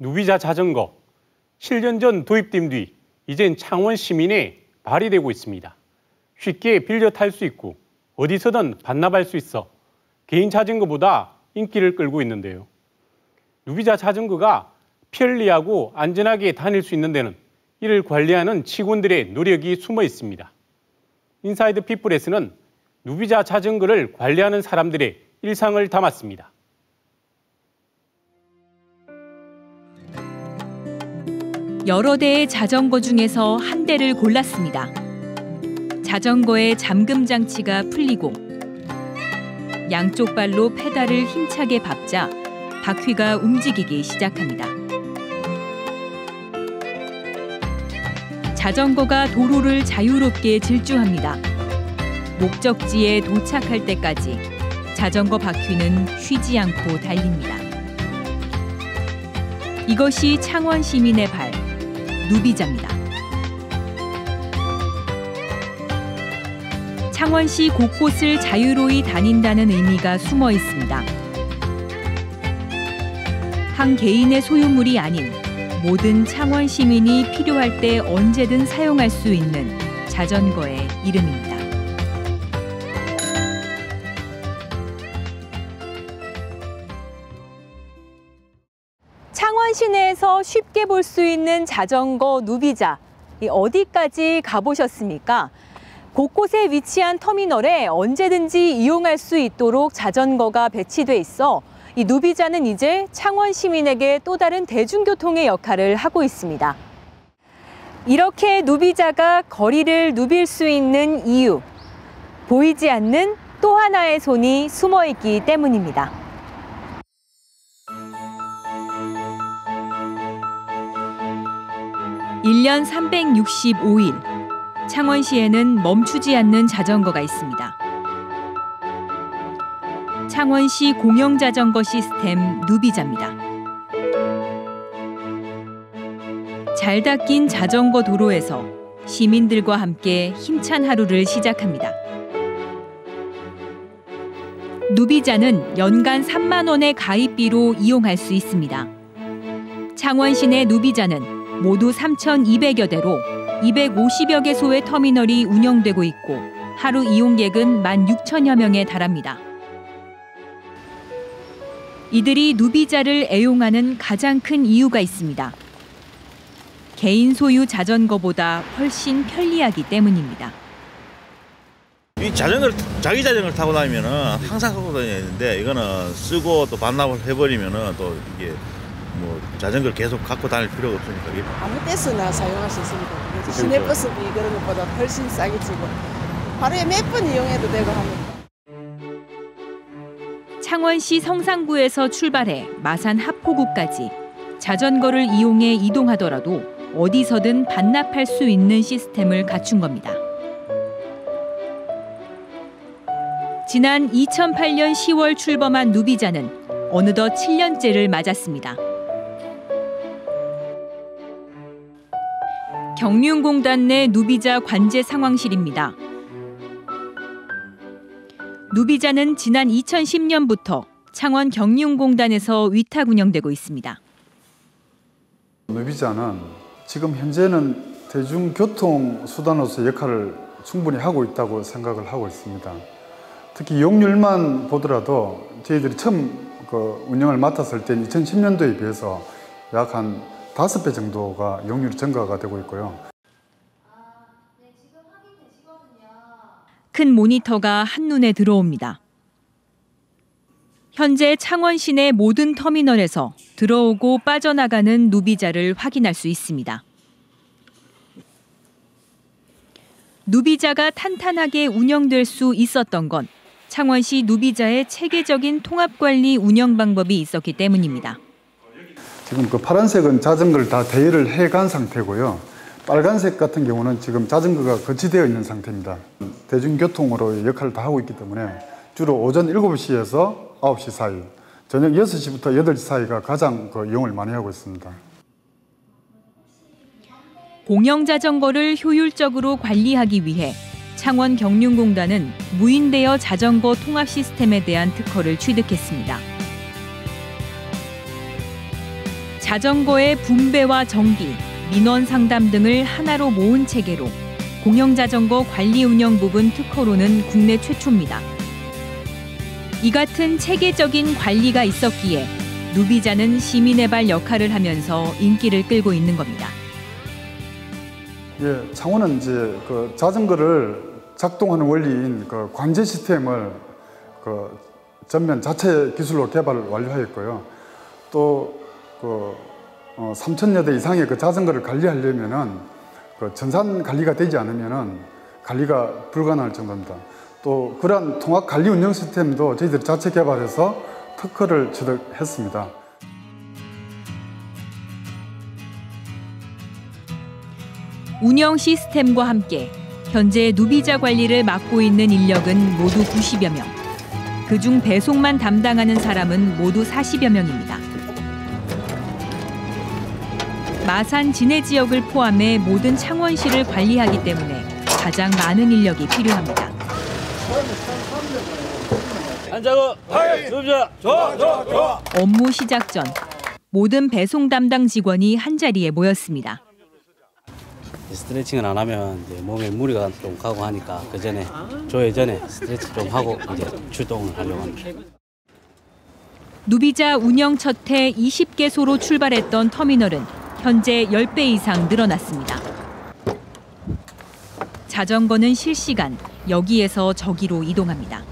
누비자 자전거, 7년 전 도입된 뒤 이젠 창원 시민에 발휘되고 있습니다. 쉽게 빌려 탈 수 있고 어디서든 반납할 수 있어 개인 자전거보다 인기를 끌고 있는데요. 누비자 자전거가 편리하고 안전하게 다닐 수 있는 데는 이를 관리하는 직원들의 노력이 숨어 있습니다. 인사이드 피플에서는 누비자 자전거를 관리하는 사람들의 일상을 담았습니다. 여러 대의 자전거 중에서 한 대를 골랐습니다. 자전거의 잠금 장치가 풀리고 양쪽 발로 페달을 힘차게 밟자 바퀴가 움직이기 시작합니다. 자전거가 도로를 자유롭게 질주합니다. 목적지에 도착할 때까지 자전거 바퀴는 쉬지 않고 달립니다. 이것이 창원 시민의 발, 누비자입니다. 창원시 곳곳을 자유로이 다닌다는 의미가 숨어 있습니다. 한 개인의 소유물이 아닌 모든 창원 시민이 필요할 때 언제든 사용할 수 있는 자전거의 이름입니다. 창원 시내에서 쉽게 볼 수 있는 자전거 누비자, 어디까지 가보셨습니까? 곳곳에 위치한 터미널에 언제든지 이용할 수 있도록 자전거가 배치돼 있어 이 누비자는 이제 창원 시민에게 또 다른 대중교통의 역할을 하고 있습니다. 이렇게 누비자가 거리를 누빌 수 있는 이유, 보이지 않는 또 하나의 손이 숨어 있기 때문입니다. (1년 365일) 창원시에는 멈추지 않는 자전거가 있습니다. 창원시 공영자전거 시스템 누비자입니다. 잘 닦인 자전거 도로에서 시민들과 함께 힘찬 하루를 시작합니다. 누비자는 연간 3만 원의 가입비로 이용할 수 있습니다. 창원 시내 누비자는 모두 3,200여 대로 250여 개소의 터미널이 운영되고 있고 하루 이용객은 16,000여 명에 달합니다. 이들이 누비자를 애용하는 가장 큰 이유가 있습니다. 개인 소유 자전거보다 훨씬 편리하기 때문입니다. 이 자기 자전거를 타고 다니면은 항상 갖고 다녀야 되는데 이거는 쓰고 또 반납을 해버리면은 또 이게 뭐 자전거를 계속 갖고 다닐 필요가 없으니까 아무 때서나 사용할 수 있으니까 시내버스비 그런 것보다 훨씬 싸게 치고 하루에 몇 번 이용해도 되고 하니까. 창원시 성산구에서 출발해 마산 하포구까지 자전거를 이용해 이동하더라도 어디서든 반납할 수 있는 시스템을 갖춘 겁니다. 지난 2008년 10월 출범한 누비자는 어느덧 7년째를 맞았습니다. 경륜공단 내 누비자 관제 상황실입니다. 누비자는 지난 2010년부터 창원 경륜공단에서 위탁 운영되고 있습니다. 누비자는 지금 현재는 대중교통 수단으로서 역할을 충분히 하고 있다고 생각을 하고 있습니다. 특히 이용률만 보더라도 저희들이 처음 운영을 맡았을 때 2010년도에 비해서 약 한 5배 정도가 이용률이 증가가 되고 있고요. 큰 모니터가 한눈에 들어옵니다. 현재 창원 시내 모든 터미널에서 들어오고 빠져나가는 누비자를 확인할 수 있습니다. 누비자가 탄탄하게 운영될 수 있었던 건 창원시 누비자의 체계적인 통합관리 운영 방법이 있었기 때문입니다. 지금 파란색은 자전거를 다 대여를 해간 상태고요. 빨간색 같은 경우는 지금 자전거가 거치되어 있는 상태입니다. 대중교통으로 역할을 다 하고 있기 때문에 주로 오전 7시에서 9시 사이, 저녁 6시부터 8시 사이가 가장 이용을 많이 하고 있습니다. 공영자전거를 효율적으로 관리하기 위해 창원 경륜공단은 무인대여 자전거 통합 시스템에 대한 특허를 취득했습니다. 자전거의 분배와 정비, 민원 상담 등을 하나로 모은 체계로 공영자전거 관리 운영 부분 특허로는 국내 최초입니다. 이 같은 체계적인 관리가 있었기에 누비자는 시민의 발 역할을 하면서 인기를 끌고 있는 겁니다. 예, 창원은 이제 그 자전거를 작동하는 원리인 그 관제 시스템을 그 전면 자체 기술로 개발을 완료하였고요. 또 그 3,000여 대 이상의 그 자전거를 관리하려면은 그 전산 관리가 되지 않으면은 관리가 불가능할 정도입니다. 또 그러한 통합 관리 운영 시스템도 저희들이 자체 개발해서 특허를 취득했습니다. 운영 시스템과 함께 현재 누비자 관리를 맡고 있는 인력은 모두 90여 명. 그중 배송만 담당하는 사람은 모두 40여 명입니다. 마산 진해 지역을 포함해 모든 창원시를 관리하기 때문에 가장 많은 인력이 필요합니다. 앉아고, 누비자, 좋아. 업무 시작 전 모든 배송 담당 직원이 한자리에 모였습니다. 스트레칭을 안 하면 이제 몸에 무리가 좀 가고 하니까 그 전에 조회 전에 스트레칭 좀 하고 이제 출동을 하려고 합니다. 누비자 운영 첫 해 20개소로 출발했던 터미널은 현재 10배 이상 늘어났습니다. 자전거는 실시간 여기에서 저기로 이동합니다.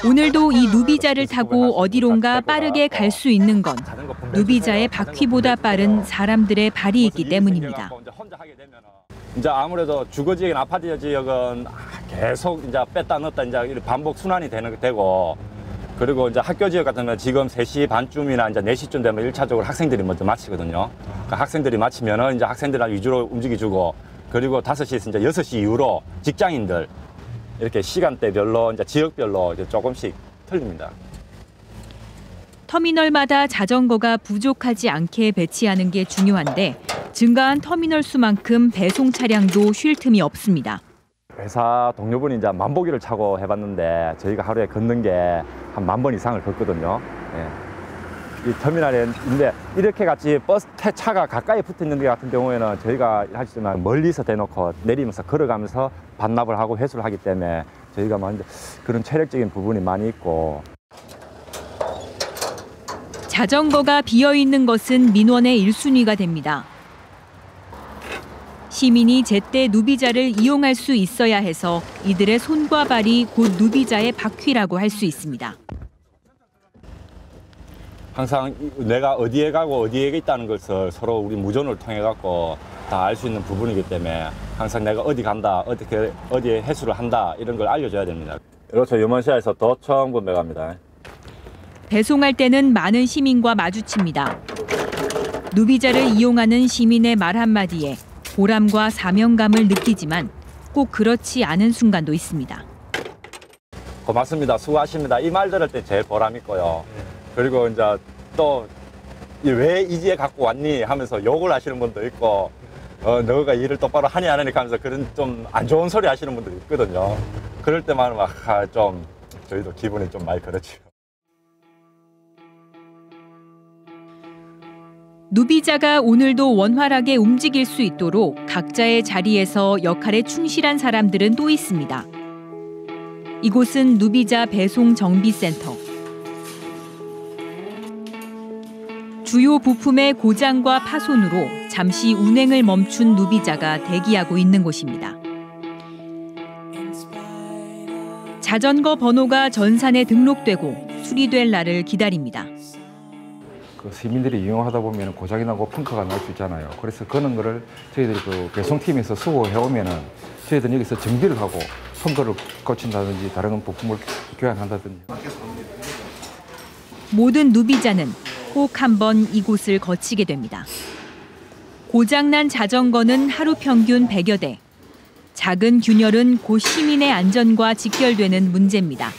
오늘도 이 누비자를 타고 어디론가 빠르게 갈 수 있는 건 누비자의 바퀴보다 빠른 사람들의 발이 있기 때문입니다. 이제 아무래도 주거 지역이나 아파트 지역은 계속 이제 뺐다 넣었다 이제 반복 순환이 되고 그리고 이제 학교 지역 같으면 지금 3시 반쯤이나 이제 4시쯤 되면 1차적으로 학생들이 먼저 마치거든요. 그 학생들이 마치면은 이제 학생들 위주로 움직여주고 그리고 5시에서 이제 6시 이후로 직장인들 이렇게 시간대별로 이제 지역별로 이제 조금씩 틀립니다. 터미널마다 자전거가 부족하지 않게 배치하는 게 중요한데 증가한 터미널 수만큼 배송 차량도 쉴 틈이 없습니다. 회사 동료분이 이제 만보기를 차고 해봤는데 저희가 하루에 걷는 게 한 10,000번 이상을 걷거든요. 예. 이 터미널에 근데 이렇게 같이 버스 차가 가까이 붙어 있는 데 같은 경우에는 저희가 하지만 멀리서 대놓고 내리면서 걸어가면서 반납을 하고 회수를 하기 때문에 저희가 먼저 그런 체력적인 부분이 많이 있고. 자전거가 비어 있는 것은 민원의 1순위가 됩니다. 시민이 제때 누비자를 이용할 수 있어야 해서 이들의 손과 발이 곧 누비자의 바퀴라고 할 수 있습니다. 항상 내가 어디에 가고 어디에 있다는 것을 서로 우리 무전을 통해 갖고 다 알 수 있는 부분이기 때문에 항상 내가 어디 간다, 어디에 해수를 한다 이런 걸 알려줘야 됩니다. 그렇죠. 유먼시아에서 도청 분배갑니다. 배송할 때는 많은 시민과 마주칩니다. 누비자를 이용하는 시민의 말 한마디에 보람과 사명감을 느끼지만 꼭 그렇지 않은 순간도 있습니다. 고맙습니다. 수고하십니다. 이 말 들을 때 제일 보람 있고요. 그리고 이제 또 왜 이제 갖고 왔니 하면서 욕을 하시는 분도 있고 너가 일을 똑바로 하니 안 하니까 하면서 그런 좀 안 좋은 소리 하시는 분도 있거든요. 그럴 때만 막 좀 저희도 기분이 좀 많이 그렇죠. 누비자가 오늘도 원활하게 움직일 수 있도록 각자의 자리에서 역할에 충실한 사람들은 또 있습니다. 이곳은 누비자 배송 정비센터. 주요 부품의 고장과 파손으로 잠시 운행을 멈춘 누비자가 대기하고 있는 곳입니다. 자전거 번호가 전산에 등록되고 수리될 날을 기다립니다. 그 시민들이 이용하다 보면 고장이 나고 펑크가 날 수 있잖아요. 그래서 그런 거를 저희들이 그 배송팀에서 수거해 오면은 저희들은 여기서 정비를 하고 펑크를 고친다든지 다른 부품을 교환한다든지. 모든 누비자는 꼭 한번 이곳을 거치게 됩니다. 고장난 자전거는 하루 평균 100여 대. 작은 균열은 곧 시민의 안전과 직결되는 문제입니다.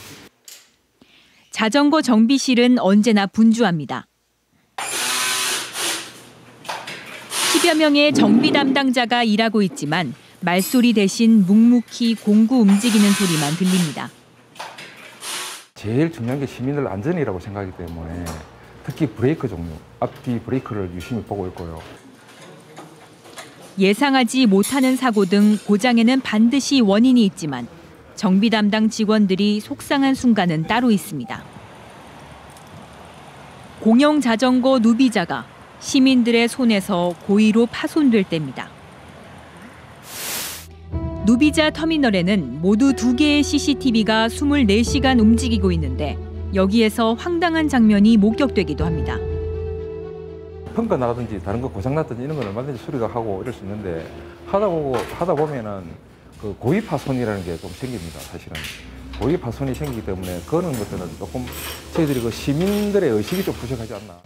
자전거 정비실은 언제나 분주합니다. 10여 명의 정비 담당자가 일하고 있지만 말소리 대신 묵묵히 공구 움직이는 소리만 들립니다. 제일 중요한 게 시민들 안전이라고 생각하기 때문에 특히 브레이크 종류, 앞뒤 브레이크를 유심히 보고 있고요. 예상하지 못하는 사고 등 고장에는 반드시 원인이 있지만 정비 담당 직원들이 속상한 순간은 따로 있습니다. 공영 자전거 누비자가 시민들의 손에서 고의로 파손될 때입니다. 누비자 터미널에는 모두 2개의 CCTV가 24시간 움직이고 있는데 여기에서 황당한 장면이 목격되기도 합니다. 펑크 나가든지 다른 거 고장났든지 이런 건 얼마든지 수리가 하고 이럴 수 있는데 하다 보면은 그 고의 파손이라는 게 좀 생깁니다. 사실은 고의 파손이 생기기 때문에 그런 것들은 조금 저희들이 그 시민들의 의식이 좀 부족하지 않나.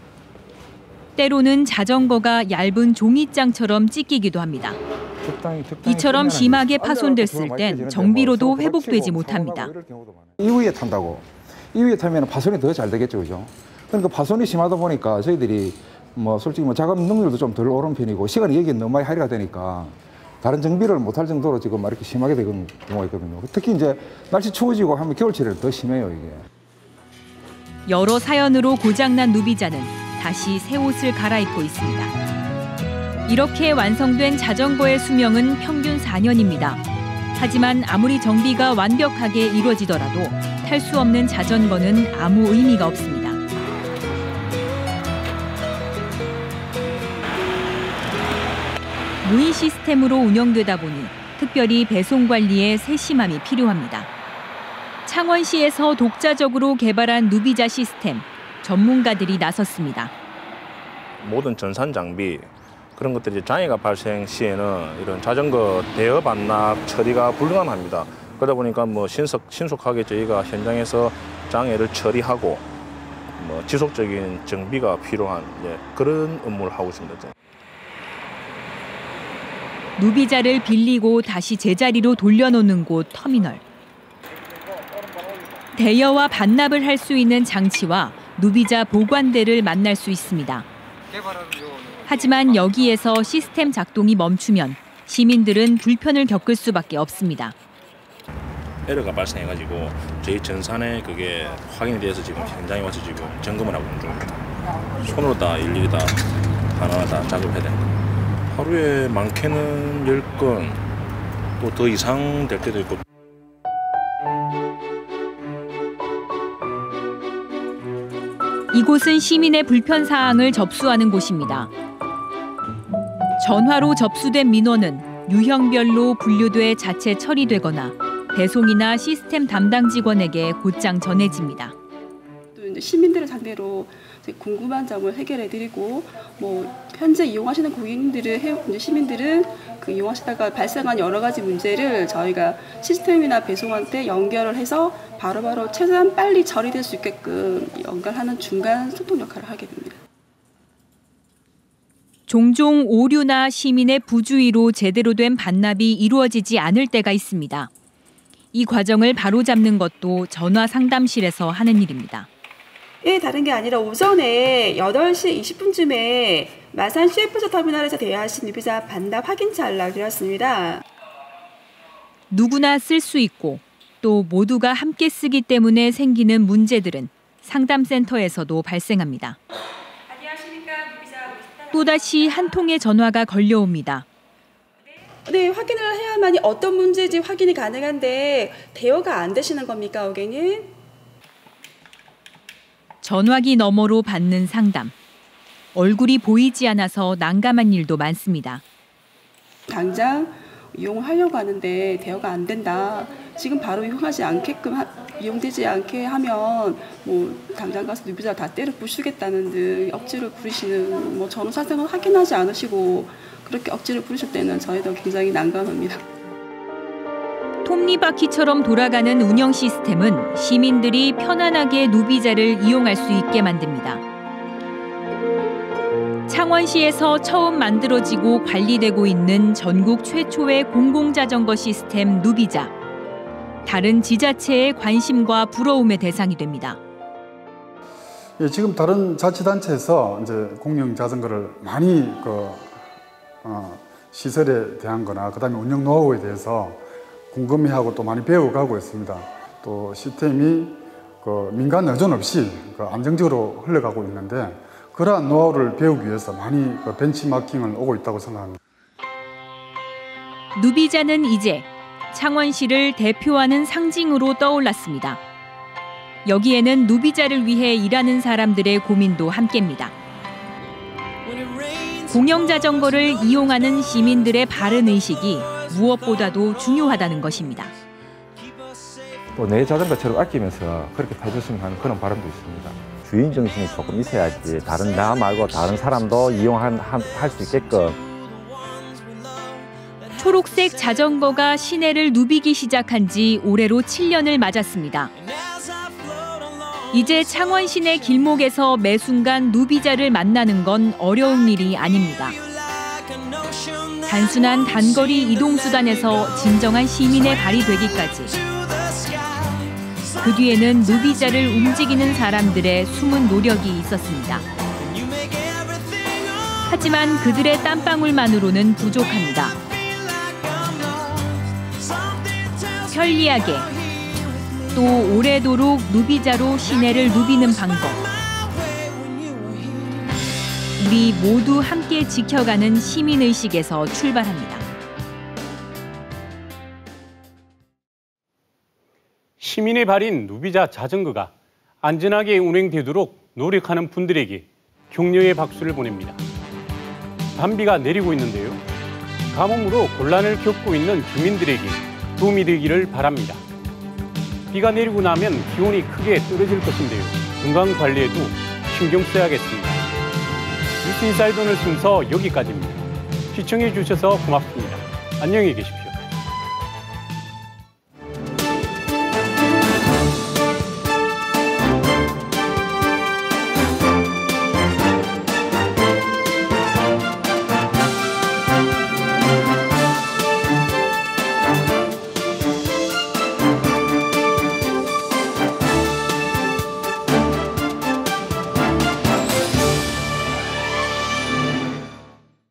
때로는 자전거가 얇은 종이장처럼 찢기기도 합니다. 이처럼 심하게 파손됐을 땐 정비로도 회복되지 못합니다. 이후에 탄다고. 이후에 타면 파손이 더 잘 되겠죠, 그죠? 그러니까 파손이 심하다 보니까 저희들이 뭐 솔직히 뭐 작업 능률도 좀 덜 오른 편이고 시간이 여기에 너무 많이 할애가 되니까 다른 정비를 못할 정도로 지금 이렇게 심하게 되는 경우가 있거든요. 특히 이제 날씨 추워지고 하면 겨울철에는 더 심해요, 이게. 여러 사연으로 고장난 누비자는 다시 새 옷을 갈아입고 있습니다. 이렇게 완성된 자전거의 수명은 평균 4년입니다. 하지만 아무리 정비가 완벽하게 이루어지더라도 탈 수 없는 자전거는 아무 의미가 없습니다. 무인 시스템으로 운영되다 보니 특별히 배송 관리에 세심함이 필요합니다. 창원시에서 독자적으로 개발한 누비자 시스템, 전문가들이 나섰습니다. 모든 전산 장비, 그런 것들이 장애가 발생 시에는 이런 자전거 대여 반납 처리가 불가능합니다. 그러다 보니까 뭐 신속하게 저희가 현장에서 장애를 처리하고 뭐 지속적인 정비가 필요한 그런 업무를 하고 있습니다. 누비자를 빌리고 다시 제자리로 돌려놓는 곳 터미널. 대여와 반납을 할 수 있는 장치와 누비자 보관대를 만날 수 있습니다. 하지만 여기에서 시스템 작동이 멈추면 시민들은 불편을 겪을 수밖에 없습니다. 에러가 발생해가지고 저희 전산에 그게 확인이 돼서 지금 현장에 와서 지금 점검을 하고 있는 중입니다. 손으로 다 일일이 다 하나하나 다 작업해야 되는 겁니다. 하루에 많게는 10건, 또 더 이상 될 때도 있고. 이곳은 시민의 불편 사항을 접수하는 곳입니다. 전화로 접수된 민원은 유형별로 분류돼 자체 처리되거나 배송이나 시스템 담당 직원에게 곧장 전해집니다. 또 이제 시민들을 상대로 궁금한 점을 해결해드리고, 뭐 현재 이용하시는 고객님들을 시민들은 그 이용하시다가 발생한 여러 가지 문제를 저희가 시스템이나 배송한테 연결을 해서 바로바로 최대한 빨리 처리될 수 있게끔 연결하는 중간 소통 역할을 하게 됩니다. 종종 오류나 시민의 부주의로 제대로 된 반납이 이루어지지 않을 때가 있습니다. 이 과정을 바로잡는 것도 전화 상담실에서 하는 일입니다. 예, 다른 게 아니라 오전에 8시 20분쯤에 마산 CF소 터미널에서 대여하신 누비자 반납 확인차 연락을 드렸습니다. 누구나 쓸 수 있고 또 모두가 함께 쓰기 때문에 생기는 문제들은 상담센터에서도 발생합니다. 또다시 한 통의 전화가 걸려옵니다. 네, 확인을 해야만이 어떤 문제인지 확인이 가능한데 대여가 안 되시는 겁니까, 고객님? 전화기 너머로 받는 상담. 얼굴이 보이지 않아서 난감한 일도 많습니다. 당장 이용하려고 하는데 대여가 안 된다. 지금 바로 이용되지 않게 하면 뭐 당장 가서 누비자 다 때려 부수겠다는 등 억지를 부리시는 뭐 전후 사정을 확인하지 않으시고 그렇게 억지를 부리실 때는 저희도 굉장히 난감합니다. 톱니바퀴처럼 돌아가는 운영 시스템은 시민들이 편안하게 누비자를 이용할 수 있게 만듭니다. 창원시에서 처음 만들어지고 관리되고 있는 전국 최초의 공공자전거 시스템 누비자. 다른 지자체의 관심과 부러움의 대상이 됩니다. 예, 지금 다른 자치단체에서 이제 공영 자전거를 많이 시설에 대한 거나 그다음에 운영 노하우에 대해서 궁금해하고 또 많이 배워가고 있습니다. 또 시스템이 그 민간 의존 없이 그 안정적으로 흘러가고 있는데 그러한 노하우를 배우기 위해서 많이 그 벤치마킹을 오고 있다고 생각합니다. 누비자는 이제 창원시를 대표하는 상징으로 떠올랐습니다. 여기에는 누비자를 위해 일하는 사람들의 고민도 함께입니다. 공영자전거를 이용하는 시민들의 바른 의식이 무엇보다도 중요하다는 것입니다. 또 내 자전거처럼 아끼면서 그렇게 타줬으면 하는 그런 바람도 있습니다. 주인 정신이 조금 있어야지 다른 나 말고 다른 사람도 이용할 수 있게끔. 초록색 자전거가 시내를 누비기 시작한 지 올해로 7년을 맞았습니다. 이제 창원 시내 길목에서 매 순간 누비자를 만나는 건 어려운 일이 아닙니다. 단순한 단거리 이동수단에서 진정한 시민의 발이 되기까지. 그 뒤에는 누비자를 움직이는 사람들의 숨은 노력이 있었습니다. 하지만 그들의 땀방울만으로는 부족합니다. 편리하게 또 오래도록 누비자로 시내를 누비는 방법. 우리 모두 함께 지켜가는 시민의식에서 출발합니다. 시민의 발인 누비자 자전거가 안전하게 운행되도록 노력하는 분들에게 격려의 박수를 보냅니다. 단비가 내리고 있는데요. 가뭄으로 곤란을 겪고 있는 주민들에게 도움이 되기를 바랍니다. 비가 내리고 나면 기온이 크게 떨어질 것인데요. 건강 관리에도 신경 써야겠습니다. 뉴스 인사이드 오늘 순서 여기까지입니다. 시청해 주셔서 고맙습니다. 안녕히 계십시오.